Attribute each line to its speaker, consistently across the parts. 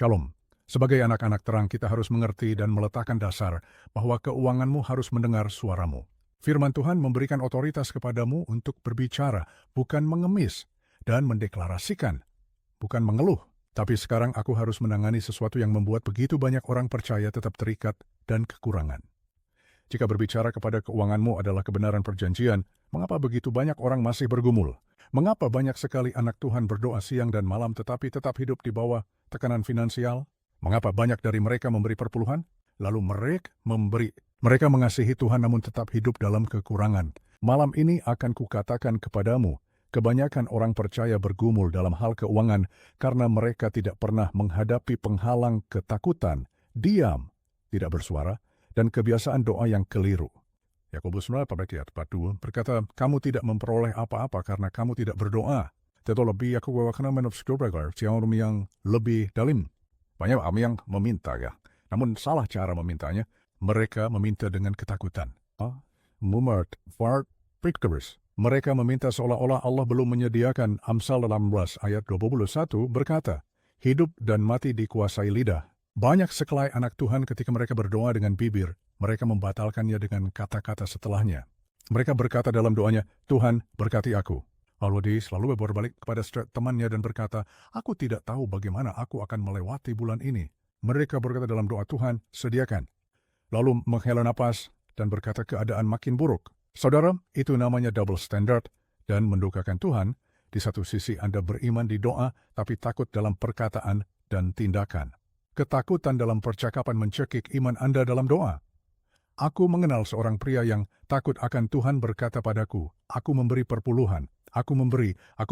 Speaker 1: Shalom. Sebagai anak-anak terang, kita harus mengerti dan meletakkan dasar bahwa keuanganmu harus mendengar suaramu. Firman Tuhan memberikan otoritas kepadamu untuk berbicara, bukan mengemis, dan mendeklarasikan, bukan mengeluh. Tapi sekarang aku harus menangani sesuatu yang membuat begitu banyak orang percaya tetap terikat dan kekurangan. Jika berbicara kepada keuanganmu adalah kebenaran perjanjian, mengapa begitu banyak orang masih bergumul? Mengapa banyak sekali anak Tuhan berdoa siang dan malam tetapi tetap hidup di bawah tekanan finansial? Mengapa banyak dari mereka memberi perpuluhan? Lalu mereka mengasihi Tuhan namun tetap hidup dalam kekurangan. Malam ini akan kukatakan kepadamu, kebanyakan orang percaya bergumul dalam hal keuangan karena mereka tidak pernah menghadapi penghalang ketakutan, diam, tidak bersuara, dan kebiasaan doa yang keliru. Yakobus 4:2 berkata, kamu tidak memperoleh apa-apa karena kamu tidak berdoa. Tetapi aku akan menafsirkan yang lebih dalam. Banyak orang yang meminta ya, namun salah cara memintanya. Mereka meminta dengan ketakutan. Mereka meminta seolah-olah Allah belum menyediakan. Amsal 18 ayat 21 berkata, hidup dan mati dikuasai lidah. Banyak sekelai anak Tuhan ketika mereka berdoa dengan bibir, mereka membatalkannya dengan kata-kata setelahnya. Mereka berkata dalam doanya, Tuhan berkati aku. Lalu dia selalu berbalik kepada temannya dan berkata, aku tidak tahu bagaimana aku akan melewati bulan ini. Mereka berkata dalam doa, Tuhan sediakan. Lalu menghela napas dan berkata keadaan makin buruk. Saudara, itu namanya double standard dan mendukakan Tuhan. Di satu sisi Anda beriman di doa, tapi takut dalam perkataan dan tindakan. Ketakutan dalam percakapan mencekik iman Anda dalam doa. Aku mengenal seorang pria yang takut akan Tuhan berkata padaku, aku memberi perpuluhan, aku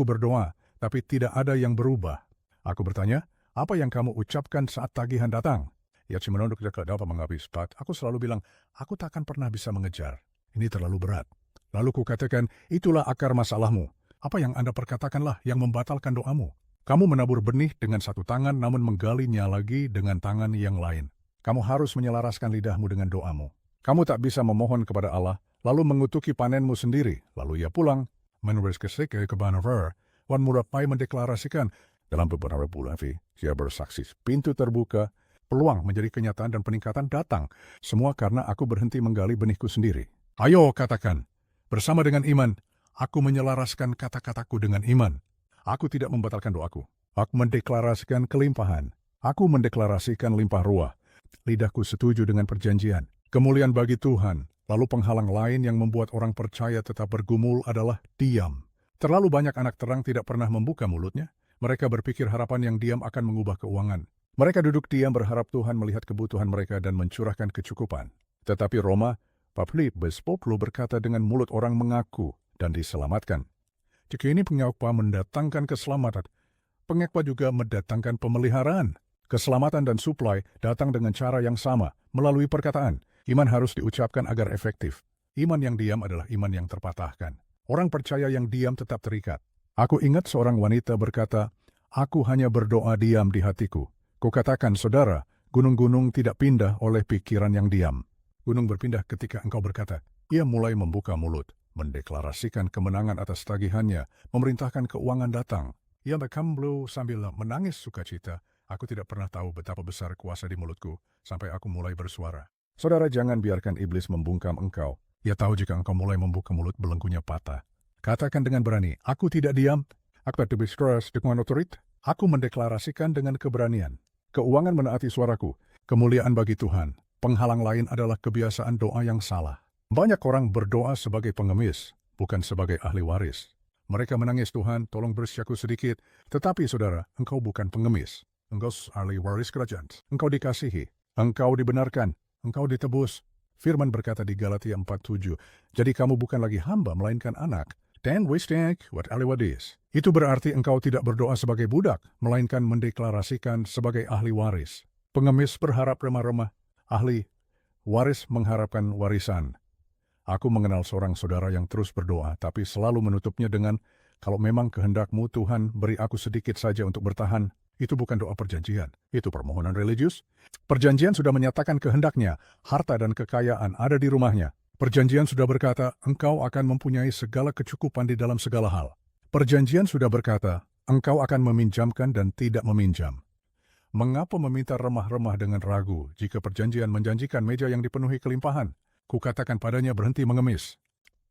Speaker 1: berdoa, tapi tidak ada yang berubah. Aku bertanya, apa yang kamu ucapkan saat tagihan datang? Ia cuma menunduk ke dalam menghabis pat. Aku selalu bilang, aku takkan pernah bisa mengejar. Ini terlalu berat. Lalu kukatakan, itulah akar masalahmu. Apa yang Anda perkatakanlah yang membatalkan doamu. Kamu menabur benih dengan satu tangan, namun menggalinya lagi dengan tangan yang lain. Kamu harus menyelaraskan lidahmu dengan doamu. Kamu tak bisa memohon kepada Allah, lalu mengutuki panenmu sendiri. Lalu ia pulang, menulis ke Banaver, Wan Murapai mendeklarasikan, dalam beberapa bulan, dia bersaksi, pintu terbuka, peluang menjadi kenyataan dan peningkatan datang. Semua karena aku berhenti menggali benihku sendiri. Ayo katakan, bersama dengan iman, aku menyelaraskan kata-kataku dengan iman. Aku tidak membatalkan doaku. Aku mendeklarasikan kelimpahan. Aku mendeklarasikan limpah ruah. Lidahku setuju dengan perjanjian. Kemuliaan bagi Tuhan. Lalu penghalang lain yang membuat orang percaya tetap bergumul adalah diam. Terlalu banyak anak terang tidak pernah membuka mulutnya. Mereka berpikir harapan yang diam akan mengubah keuangan. Mereka duduk diam berharap Tuhan melihat kebutuhan mereka dan mencurahkan kecukupan. Tetapi Roma 10 berkata dengan mulut orang mengaku dan diselamatkan. Jika ini pengakwa mendatangkan keselamatan, pengakwa juga mendatangkan pemeliharaan. Keselamatan dan suplai datang dengan cara yang sama, melalui perkataan. Iman harus diucapkan agar efektif. Iman yang diam adalah iman yang terpatahkan. Orang percaya yang diam tetap terikat. Aku ingat seorang wanita berkata, aku hanya berdoa diam di hatiku. Kukatakan, saudara, gunung-gunung tidak pindah oleh pikiran yang diam. Gunung berpindah ketika engkau berkata. Ia mulai membuka mulut, mendeklarasikan kemenangan atas tagihannya, memerintahkan keuangan datang. Ia berkamblu sambil menangis sukacita. Aku tidak pernah tahu betapa besar kuasa di mulutku, sampai aku mulai bersuara. Saudara, jangan biarkan iblis membungkam engkau. Ia tahu jika engkau mulai membuka mulut, belenggunya patah. Katakan dengan berani, aku tidak diam. Aku tidak stres dengan otoritas. Aku mendeklarasikan dengan keberanian. Keuangan menaati suaraku. Kemuliaan bagi Tuhan. Penghalang lain adalah kebiasaan doa yang salah. Banyak orang berdoa sebagai pengemis, bukan sebagai ahli waris. Mereka menangis, Tuhan, tolong bersyaku sedikit. Tetapi saudara, engkau bukan pengemis. Engkau ahli waris kerajaan. Engkau dikasihi. Engkau dibenarkan. Engkau ditebus. Firman berkata di Galatia 4:7, jadi kamu bukan lagi hamba, melainkan anak. Dan itu berarti engkau tidak berdoa sebagai budak, melainkan mendeklarasikan sebagai ahli waris. Pengemis berharap remah-remah, ahli waris mengharapkan warisan. Aku mengenal seorang saudara yang terus berdoa, tapi selalu menutupnya dengan, kalau memang kehendakmu Tuhan, beri aku sedikit saja untuk bertahan. Itu bukan doa perjanjian, itu permohonan religius. Perjanjian sudah menyatakan kehendaknya, harta dan kekayaan ada di rumahnya. Perjanjian sudah berkata, engkau akan mempunyai segala kecukupan di dalam segala hal. Perjanjian sudah berkata, engkau akan meminjamkan dan tidak meminjam. Mengapa meminta remah-remah dengan ragu jika perjanjian menjanjikan meja yang dipenuhi kelimpahan? Kukatakan padanya berhenti mengemis.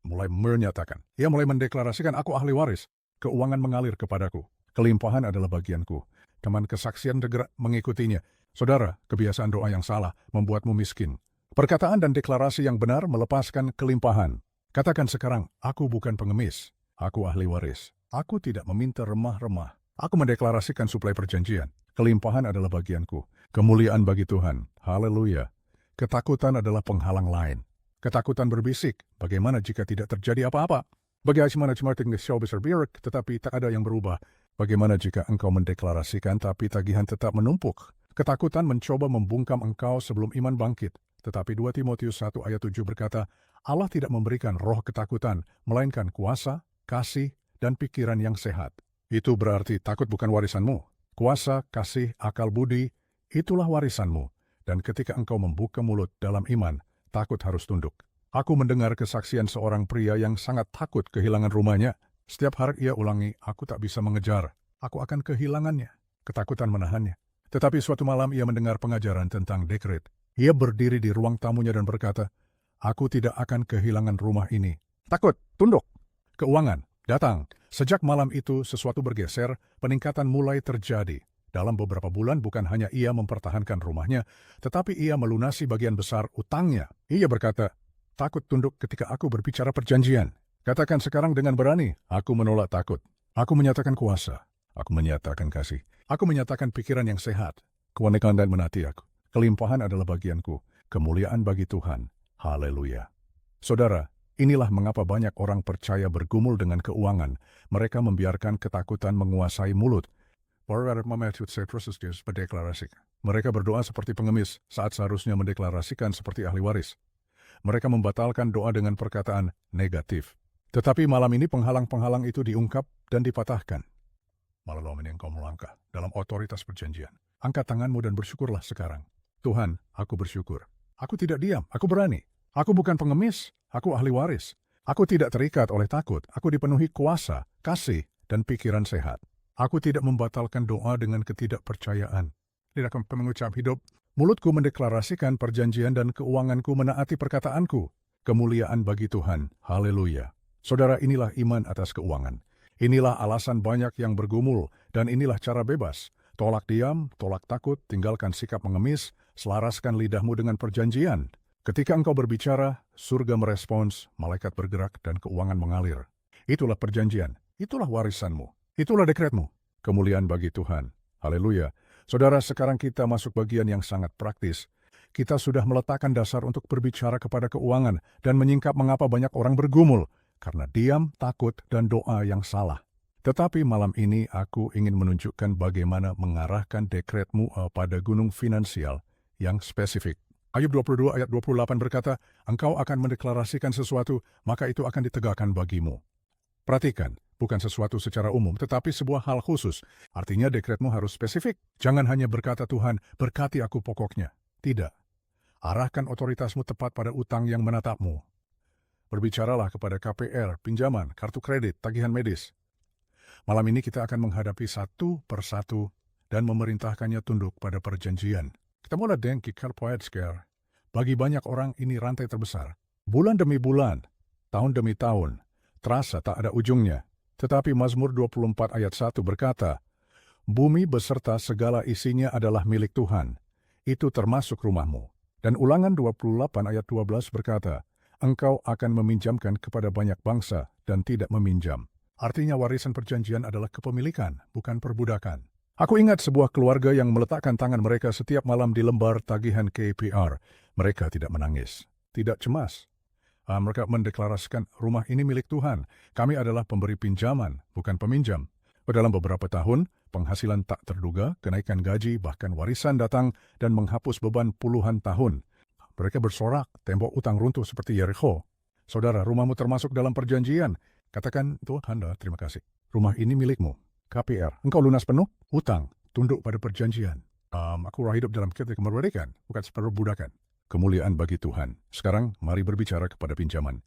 Speaker 1: Mulai menyatakan. Ia mulai mendeklarasikan aku ahli waris. Keuangan mengalir kepadaku. Kelimpahan adalah bagianku. Teman kesaksian segera mengikutinya. Saudara, kebiasaan doa yang salah membuatmu miskin. Perkataan dan deklarasi yang benar melepaskan kelimpahan. Katakan sekarang, aku bukan pengemis. Aku ahli waris. Aku tidak meminta remah-remah. Aku mendeklarasikan suplai perjanjian. Kelimpahan adalah bagianku. Kemuliaan bagi Tuhan. Haleluya. Ketakutan adalah penghalang lain. Ketakutan berbisik, bagaimana jika tidak terjadi apa-apa? Bagaimana jika show besar birak, tetapi tak ada yang berubah? Bagaimana jika engkau mendeklarasikan tapi tagihan tetap menumpuk? Ketakutan mencoba membungkam engkau sebelum iman bangkit. Tetapi 2 Timotius 1 ayat 7 berkata, Allah tidak memberikan roh ketakutan, melainkan kuasa, kasih, dan pikiran yang sehat. Itu berarti takut bukan warisanmu. Kuasa, kasih, akal budi, itulah warisanmu. Dan ketika engkau membuka mulut dalam iman, takut harus tunduk. Aku mendengar kesaksian seorang pria yang sangat takut kehilangan rumahnya. Setiap hari ia ulangi, aku tak bisa mengejar. Aku akan kehilangannya. Ketakutan menahannya. Tetapi suatu malam ia mendengar pengajaran tentang dekret. Ia berdiri di ruang tamunya dan berkata, aku tidak akan kehilangan rumah ini. Takut, tunduk. Keuangan, datang. Sejak malam itu sesuatu bergeser, peningkatan mulai terjadi. Dalam beberapa bulan bukan hanya ia mempertahankan rumahnya, tetapi ia melunasi bagian besar utangnya. Ia berkata, takut tunduk ketika aku berbicara perjanjian. Katakan sekarang dengan berani, aku menolak takut. Aku menyatakan kuasa. Aku menyatakan kasih. Aku menyatakan pikiran yang sehat. Kewanekan dan menati aku. Kelimpahan adalah bagianku. Kemuliaan bagi Tuhan. Haleluya. Saudara, inilah mengapa banyak orang percaya bergumul dengan keuangan. Mereka membiarkan ketakutan menguasai mulut. Mereka berdoa seperti pengemis saat seharusnya mendeklarasikan seperti ahli waris. Mereka membatalkan doa dengan perkataan negatif. Tetapi malam ini penghalang-penghalang itu diungkap dan dipatahkan. Malam ini engkau melangkah dalam otoritas perjanjian. Angkat tanganmu dan bersyukurlah sekarang. Tuhan, aku bersyukur. Aku tidak diam, aku berani. Aku bukan pengemis, aku ahli waris. Aku tidak terikat oleh takut, aku dipenuhi kuasa, kasih, dan pikiran sehat. Aku tidak membatalkan doa dengan ketidakpercayaan. Tidak akan mengucap hidup. Mulutku mendeklarasikan perjanjian dan keuanganku menaati perkataanku. Kemuliaan bagi Tuhan. Haleluya. Saudara, inilah iman atas keuangan. Inilah alasan banyak yang bergumul, dan inilah cara bebas. Tolak diam, tolak takut, tinggalkan sikap mengemis, selaraskan lidahmu dengan perjanjian. Ketika engkau berbicara, surga merespons, malaikat bergerak, dan keuangan mengalir. Itulah perjanjian. Itulah warisanmu. Itulah dekretmu. Kemuliaan bagi Tuhan. Haleluya. Saudara, sekarang kita masuk bagian yang sangat praktis. Kita sudah meletakkan dasar untuk berbicara kepada keuangan dan menyingkap mengapa banyak orang bergumul. Karena diam, takut, dan doa yang salah. Tetapi malam ini aku ingin menunjukkan bagaimana mengarahkan dekretmu pada gunung finansial yang spesifik. Ayub 22 ayat 28 berkata, engkau akan mendeklarasikan sesuatu, maka itu akan ditegakkan bagimu. Perhatikan. Bukan sesuatu secara umum, tetapi sebuah hal khusus. Artinya dekretmu harus spesifik. Jangan hanya berkata Tuhan, berkati aku pokoknya. Tidak. Arahkan otoritasmu tepat pada utang yang menatapmu. Berbicaralah kepada KPR, pinjaman, kartu kredit, tagihan medis. Malam ini kita akan menghadapi satu persatu dan memerintahkannya tunduk pada perjanjian. Kita mulai dengan kikar poetsker. Bagi banyak orang ini rantai terbesar. Bulan demi bulan, tahun demi tahun, terasa tak ada ujungnya. Tetapi Mazmur 24 ayat 1 berkata, bumi beserta segala isinya adalah milik Tuhan. Itu termasuk rumahmu. Dan Ulangan 28 ayat 12 berkata, engkau akan meminjamkan kepada banyak bangsa dan tidak meminjam. Artinya warisan perjanjian adalah kepemilikan, bukan perbudakan. Aku ingat sebuah keluarga yang meletakkan tangan mereka setiap malam di lembar tagihan KPR. Mereka tidak menangis, tidak cemas. Mereka mendeklarasikan rumah ini milik Tuhan. Kami adalah pemberi pinjaman, bukan peminjam. Dalam beberapa tahun, penghasilan tak terduga, kenaikan gaji, bahkan warisan datang dan menghapus beban puluhan tahun. Mereka bersorak, tembok utang runtuh seperti Yeriko. Saudara, rumahmu termasuk dalam perjanjian. Katakan, Tuhan, terima kasih. Rumah ini milikmu. KPR, engkau lunas penuh, utang, tunduk pada perjanjian. Aku hidup dalam kemerdekaan, bukan perbudakan. Kemuliaan bagi Tuhan. Sekarang, mari berbicara kepada pinjaman.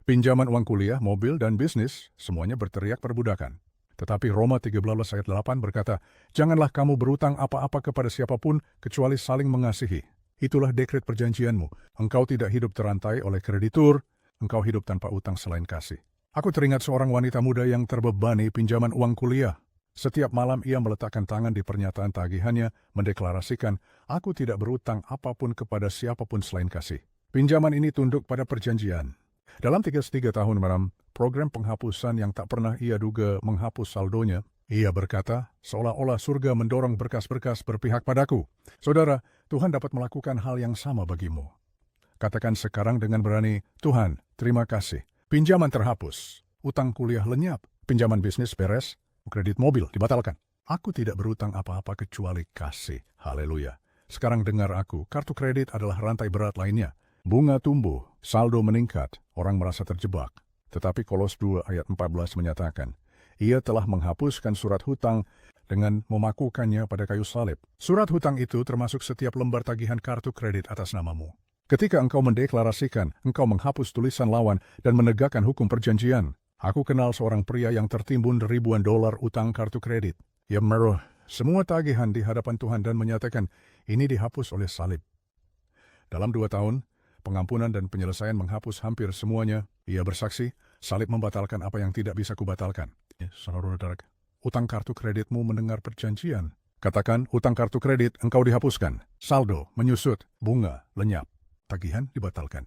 Speaker 1: Pinjaman uang kuliah, mobil, dan bisnis, semuanya berteriak perbudakan. Tetapi Roma 13 ayat 8 berkata, "Janganlah kamu berutang apa-apa kepada siapapun kecuali saling mengasihi. Itulah dekret perjanjianmu. Engkau tidak hidup terantai oleh kreditur, engkau hidup tanpa utang selain kasih." Aku teringat seorang wanita muda yang terbebani pinjaman uang kuliah. Setiap malam ia meletakkan tangan di pernyataan tagihannya, mendeklarasikan, "Aku tidak berutang apapun kepada siapapun selain kasih." Pinjaman ini tunduk pada perjanjian. Dalam 33 tahun program penghapusan yang tak pernah ia duga menghapus saldonya, ia berkata, seolah-olah surga mendorong berkas-berkas berpihak padaku. Saudara, Tuhan dapat melakukan hal yang sama bagimu. Katakan sekarang dengan berani, "Tuhan, terima kasih. Pinjaman terhapus, utang kuliah lenyap, pinjaman bisnis beres, kredit mobil dibatalkan. Aku tidak berutang apa-apa kecuali kasih." Haleluya. Sekarang dengar aku, kartu kredit adalah rantai berat lainnya. Bunga tumbuh, saldo meningkat, orang merasa terjebak. Tetapi Kolos 2 ayat 14 menyatakan, ia telah menghapuskan surat hutang dengan memakukannya pada kayu salib. Surat hutang itu termasuk setiap lembar tagihan kartu kredit atas namamu. Ketika engkau mendeklarasikan, engkau menghapus tulisan lawan dan menegakkan hukum perjanjian. Aku kenal seorang pria yang tertimbun ribuan dolar utang kartu kredit. Ia menaruh semua tagihan di hadapan Tuhan dan menyatakan, ini dihapus oleh salib. Dalam 2 tahun, pengampunan dan penyelesaian menghapus hampir semuanya. Ia bersaksi, salib membatalkan apa yang tidak bisa kubatalkan. Saudara-saudara, utang kartu kreditmu mendengar perjanjian. Katakan, utang kartu kredit engkau dihapuskan. Saldo menyusut, bunga lenyap, tagihan dibatalkan.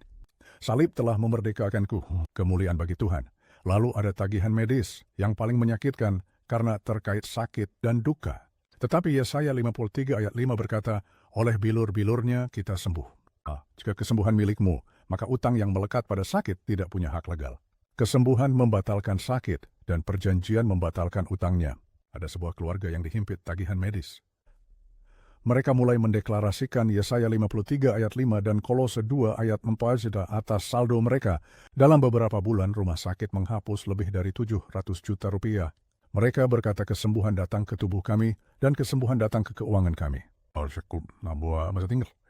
Speaker 1: Salib telah memerdekakanku, kemuliaan bagi Tuhan. Lalu ada tagihan medis yang paling menyakitkan karena terkait sakit dan duka. Tetapi Yesaya 53 ayat 5 berkata, oleh bilur-bilurnya kita sembuh. Jika kesembuhan milikmu, maka utang yang melekat pada sakit tidak punya hak legal. Kesembuhan membatalkan sakit dan perjanjian membatalkan utangnya. Ada sebuah keluarga yang dihimpit tagihan medis. Mereka mulai mendeklarasikan Yesaya 53 ayat 5 dan Kolose 2 ayat 4 atas saldo mereka. Dalam beberapa bulan rumah sakit menghapus lebih dari 700 juta rupiah. Mereka berkata kesembuhan datang ke tubuh kami dan kesembuhan datang ke keuangan kami.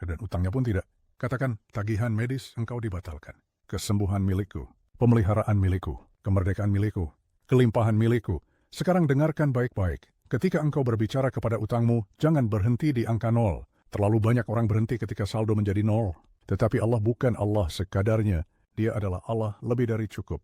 Speaker 1: Dan utangnya pun tidak. Katakan, tagihan medis engkau dibatalkan. Kesembuhan milikku, pemeliharaan milikku, kemerdekaan milikku, kelimpahan milikku. Sekarang dengarkan baik-baik. Ketika engkau berbicara kepada utangmu, jangan berhenti di angka 0. Terlalu banyak orang berhenti ketika saldo menjadi 0. Tetapi Allah bukan Allah sekadarnya. Dia adalah Allah lebih dari cukup.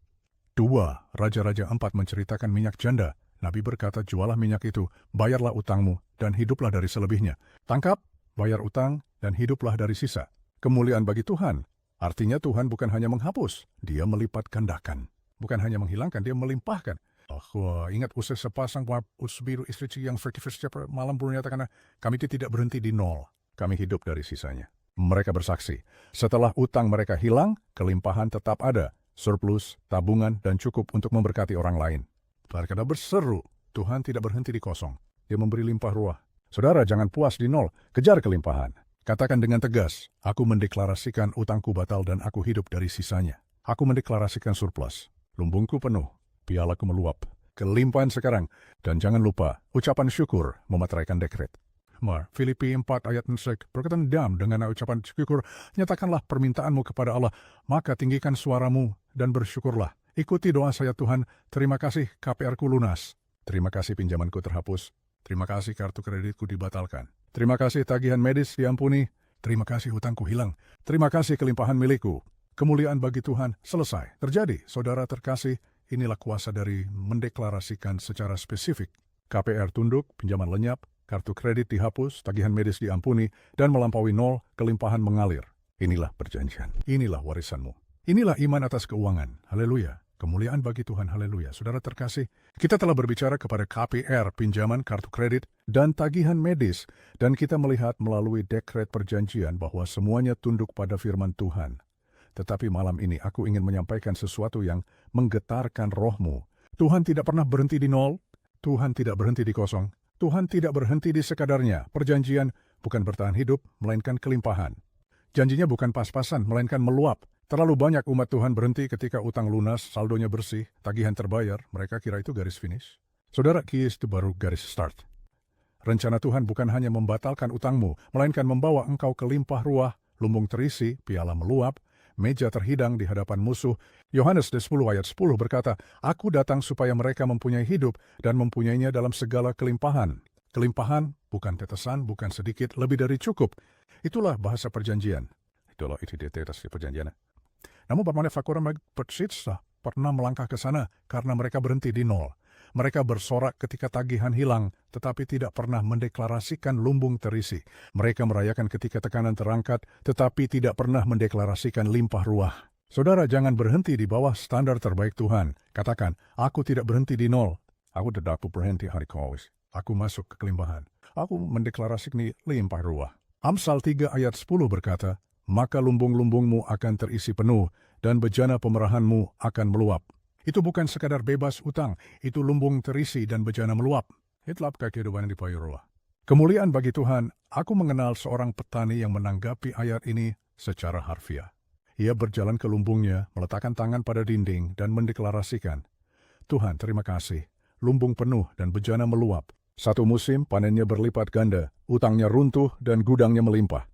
Speaker 1: 2 Raja-Raja 4 menceritakan minyak janda. Nabi berkata, jualah minyak itu, bayarlah utangmu, dan hiduplah dari selebihnya. Tangkap, bayar utang, dan hiduplah dari sisa. Kemuliaan bagi Tuhan. Artinya Tuhan bukan hanya menghapus, dia melipat gandakan. Bukan hanya menghilangkan, dia melimpahkan. Ingat usai sepasang biru istri yang setiap malam menyatakan, kami tidak berhenti di 0. Kami hidup dari sisanya. Mereka bersaksi, setelah utang mereka hilang, kelimpahan tetap ada, surplus, tabungan, dan cukup untuk memberkati orang lain. Mereka berseru, Tuhan tidak berhenti di kosong. Dia memberi limpah ruah. Saudara, jangan puas di 0, kejar kelimpahan. Katakan dengan tegas, aku mendeklarasikan utangku batal dan aku hidup dari sisanya. Aku mendeklarasikan surplus. Lumbungku penuh, pialaku meluap. Kelimpahan sekarang. Dan jangan lupa, ucapan syukur memateraikan dekret. Filipi 4 ayat 6 berkaitan dengan ucapan syukur, nyatakanlah permintaanmu kepada Allah, maka tinggikan suaramu dan bersyukurlah. Ikuti doa saya Tuhan, terima kasih KPR-ku lunas. Terima kasih pinjamanku terhapus. Terima kasih kartu kreditku dibatalkan. Terima kasih tagihan medis diampuni. Terima kasih hutangku hilang. Terima kasih kelimpahan milikku. Kemuliaan bagi Tuhan selesai. Terjadi, saudara terkasih, inilah kuasa dari mendeklarasikan secara spesifik. KPR tunduk, pinjaman lenyap, kartu kredit dihapus, tagihan medis diampuni, dan melampaui 0, kelimpahan mengalir. Inilah perjanjian. Inilah warisanmu. Inilah iman atas keuangan. Haleluya. Kemuliaan bagi Tuhan, haleluya. Saudara terkasih, kita telah berbicara kepada KPR, pinjaman, kartu kredit, dan tagihan medis. Dan kita melihat melalui dekret perjanjian bahwa semuanya tunduk pada firman Tuhan. Tetapi malam ini aku ingin menyampaikan sesuatu yang menggetarkan rohmu. Tuhan tidak pernah berhenti di 0. Tuhan tidak berhenti di kosong. Tuhan tidak berhenti di sekadarnya. Perjanjian bukan bertahan hidup, melainkan kelimpahan. Janjinya bukan pas-pasan, melainkan meluap. Terlalu banyak umat Tuhan berhenti ketika utang lunas, saldonya bersih, tagihan terbayar, mereka kira itu garis finish. Saudara, kies itu baru garis start. Rencana Tuhan bukan hanya membatalkan utangmu, melainkan membawa engkau ke limpah ruah, lumbung terisi, piala meluap, meja terhidang di hadapan musuh. Yohanes 10 ayat 10 berkata, Aku datang supaya mereka mempunyai hidup dan mempunyainya dalam segala kelimpahan. Kelimpahan bukan tetesan, bukan sedikit, lebih dari cukup. Itulah bahasa perjanjian. Itulah identitas perjanjian. Namun bagaimana orang persisah pernah melangkah ke sana karena mereka berhenti di nol. Mereka bersorak ketika tagihan hilang, tetapi tidak pernah mendeklarasikan lumbung terisi. Mereka merayakan ketika tekanan terangkat, tetapi tidak pernah mendeklarasikan limpah ruah. Saudara, jangan berhenti di bawah standar terbaik Tuhan. Katakan, aku tidak berhenti di nol. Aku tidak berhenti hari kawis. Aku masuk ke kelimpahan. Aku mendeklarasikan limpah ruah. Amsal 3 ayat 10 berkata, Maka lumbung-lumbungmu akan terisi penuh, dan bejana pemerahanmu akan meluap. Itu bukan sekadar bebas utang, itu lumbung terisi dan bejana meluap. Itulah kehidupan di Payurwa. Kemuliaan bagi Tuhan, aku mengenal seorang petani yang menanggapi ayat ini secara harfiah. Ia berjalan ke lumbungnya, meletakkan tangan pada dinding, dan mendeklarasikan, Tuhan, terima kasih, lumbung penuh dan bejana meluap. Satu musim panennya berlipat ganda, utangnya runtuh dan gudangnya melimpah.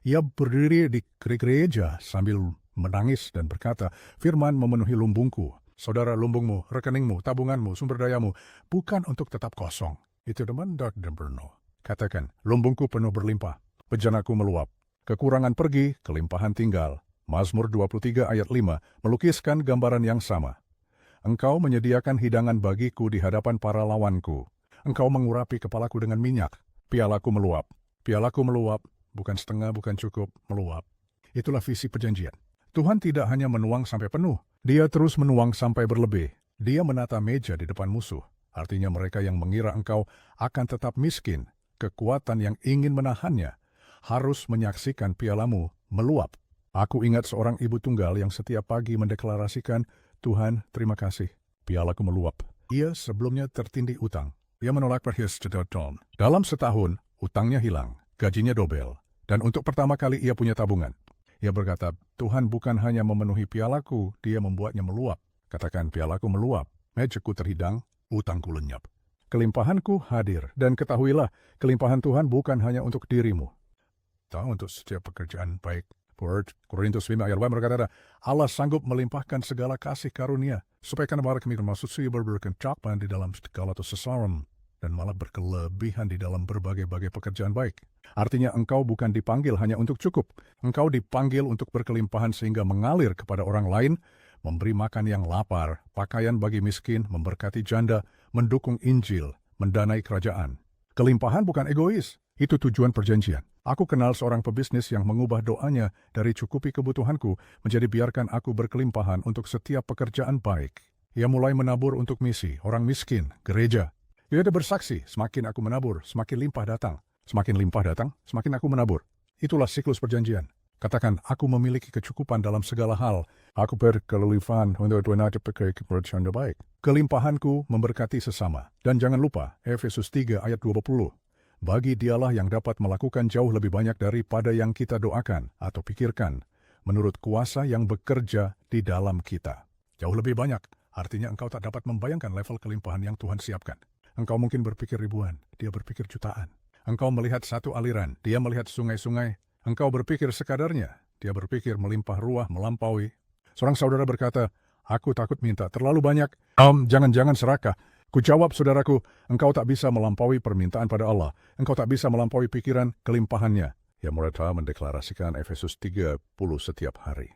Speaker 1: Ia berdiri di gereja sambil menangis dan berkata, Firman memenuhi lumbungku. Saudara, lumbungmu, rekeningmu, tabunganmu, sumber dayamu, bukan untuk tetap kosong. Itu demendak dan penuh. Katakan, lumbungku penuh berlimpah, bejanaku meluap. Kekurangan pergi, kelimpahan tinggal. Mazmur 23 ayat 5 melukiskan gambaran yang sama. Engkau menyediakan hidangan bagiku di hadapan para lawanku. Engkau mengurapi kepalaku dengan minyak. Pialaku meluap. Pialaku meluap, bukan setengah, bukan cukup, meluap. Itulah visi perjanjian. Tuhan tidak hanya menuang sampai penuh, Dia terus menuang sampai berlebih. Dia menata meja di depan musuh, artinya mereka yang mengira engkau akan tetap miskin, kekuatan yang ingin menahannya, harus menyaksikan pialamu meluap. Aku ingat seorang ibu tunggal yang setiap pagi mendeklarasikan, Tuhan, terima kasih, pialaku meluap. Ia sebelumnya tertindih utang. Ia menolak perhiasan. Dalam setahun, utangnya hilang, gajinya dobel, dan untuk pertama kali ia punya tabungan. Ia berkata, Tuhan bukan hanya memenuhi pialaku, Dia membuatnya meluap. Katakan, pialaku meluap, mejaku terhidang, utangku lenyap. Kelimpahanku hadir, dan ketahuilah, kelimpahan Tuhan bukan hanya untuk dirimu. Tahu untuk setiap pekerjaan baik. Korintus 5 ayat 1 berkata, Allah sanggup melimpahkan segala kasih karunia, supaya karena kami termasuk berkencapaian di dalam segala kesesaran, dan malah berkelebihan di dalam berbagai-bagai pekerjaan baik. Artinya engkau bukan dipanggil hanya untuk cukup. Engkau dipanggil untuk berkelimpahan sehingga mengalir kepada orang lain, memberi makan yang lapar, pakaian bagi miskin, memberkati janda, mendukung Injil, mendanai kerajaan. Kelimpahan bukan egois, itu tujuan perjanjian. Aku kenal seorang pebisnis yang mengubah doanya dari cukupi kebutuhanku menjadi biarkan aku berkelimpahan untuk setiap pekerjaan baik. Ia mulai menabur untuk misi, orang miskin, gereja. Dia ada bersaksi, semakin aku menabur, semakin limpah datang. Semakin limpah datang, semakin aku menabur. Itulah siklus perjanjian. Katakan, aku memiliki kecukupan dalam segala hal. Aku berkelimpahan untuk pekerjaan baik. Kelimpahanku memberkati sesama. Dan jangan lupa, Efesus 3 ayat 20. Bagi Dialah yang dapat melakukan jauh lebih banyak daripada yang kita doakan atau pikirkan, menurut kuasa yang bekerja di dalam kita. Jauh lebih banyak, artinya engkau tak dapat membayangkan level kelimpahan yang Tuhan siapkan. Engkau mungkin berpikir ribuan, Dia berpikir jutaan. Engkau melihat satu aliran, Dia melihat sungai-sungai. Engkau berpikir sekadarnya, Dia berpikir melimpah ruah, melampaui. Seorang saudara berkata, aku takut minta terlalu banyak. Jangan-jangan serakah. Ku jawab, saudaraku, engkau tak bisa melampaui permintaan pada Allah. Engkau tak bisa melampaui pikiran kelimpahannya. Ya, mereka mendeklarasikan Efesus 30 setiap hari.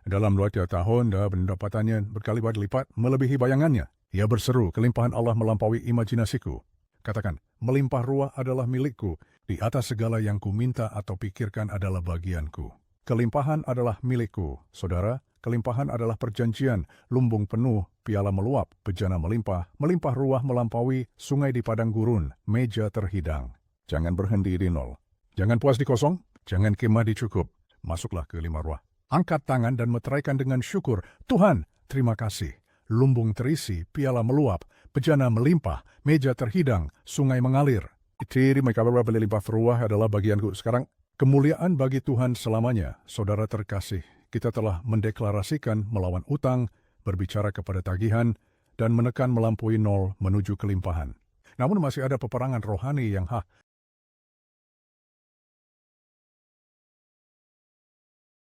Speaker 1: Dalam 2 tahun, pendapatannya berkali-kali lipat melebihi bayangannya. Ia berseru, kelimpahan Allah melampaui imajinasiku. Katakan, melimpah ruah adalah milikku. Di atas segala yang ku minta atau pikirkan adalah bagianku. Kelimpahan adalah milikku. Saudara, kelimpahan adalah perjanjian, lumbung penuh, piala meluap, bejana melimpah, melimpah ruah melampaui, sungai di padang gurun, meja terhidang. Jangan berhenti di nol. Jangan puas di kosong, jangan kemah di cukup. Masuklah ke 5 ruah. Angkat tangan dan meteraikan dengan syukur. Tuhan, terima kasih. Lumbung terisi, piala meluap, bejana melimpah, meja terhidang, sungai mengalir. Ciri mereka berlimpah ruah adalah bagianku. Sekarang, kemuliaan bagi Tuhan selamanya. Saudara terkasih, kita telah mendeklarasikan melawan utang, berbicara kepada tagihan, dan menekan melampaui nol menuju kelimpahan. Namun masih ada peperangan rohani yang